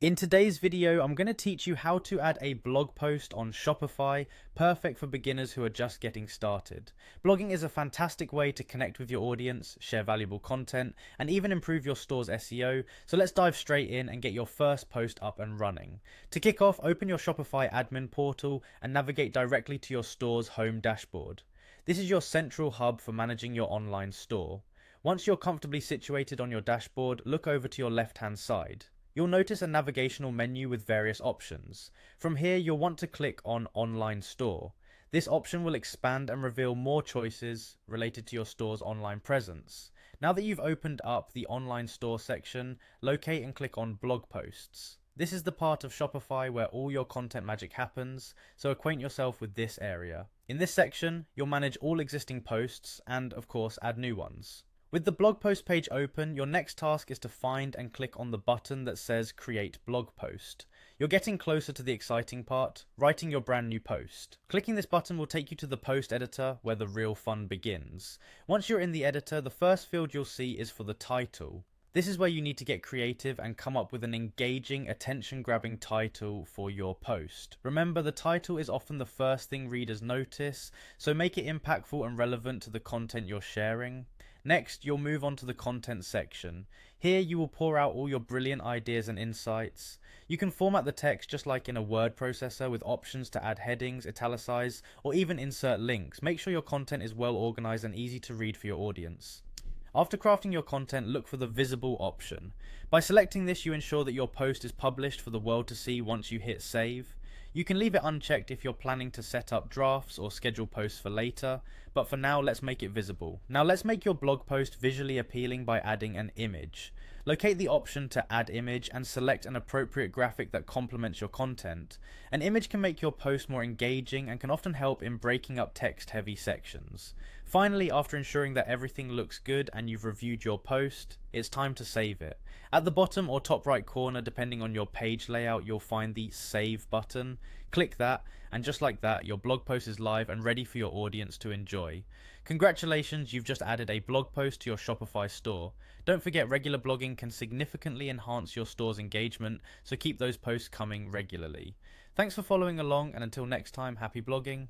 In today's video, I'm going to teach you how to add a blog post on Shopify, perfect for beginners who are just getting started. Blogging is a fantastic way to connect with your audience, share valuable content, and even improve your store's SEO. So let's dive straight in and get your first post up and running. To kick off, open your Shopify admin portal and navigate directly to your store's home dashboard. This is your central hub for managing your online store. Once you're comfortably situated on your dashboard, look over to your left-hand side. You'll notice a navigational menu with various options. From here, you'll want to click on Online Store. This option will expand and reveal more choices related to your store's online presence. Now that you've opened up the online store section, locate and click on Blog Posts. This is the part of Shopify where all your content magic happens, so acquaint yourself with this area. In this section, you'll manage all existing posts and, of course, add new ones. With the blog post page open, your next task is to find and click on the button that says Create Blog Post. You're getting closer to the exciting part, writing your brand new post. Clicking this button will take you to the post editor where the real fun begins. Once you're in the editor, the first field you'll see is for the title. This is where you need to get creative and come up with an engaging, attention-grabbing title for your post. Remember, the title is often the first thing readers notice, so make it impactful and relevant to the content you're sharing. Next, you'll move on to the content section. Here you will pour out all your brilliant ideas and insights. You can format the text just like in a word processor with options to add headings, italicize, or even insert links. Make sure your content is well organized and easy to read for your audience. After crafting your content, look for the visible option. By selecting this, you ensure that your post is published for the world to see once you hit save. You can leave it unchecked if you're planning to set up drafts or schedule posts for later, but for now, let's make it visible. Now let's make your blog post visually appealing by adding an image. Locate the option to add image and select an appropriate graphic that complements your content. An image can make your post more engaging and can often help in breaking up text-heavy sections. Finally, after ensuring that everything looks good and you've reviewed your post, it's time to save it. At the bottom or top right corner, depending on your page layout, you'll find the Save button. Click that, and just like that, your blog post is live and ready for your audience to enjoy. Congratulations, you've just added a blog post to your Shopify store. Don't forget, regular blogging can significantly enhance your store's engagement, so keep those posts coming regularly. Thanks for following along, and until next time, happy blogging.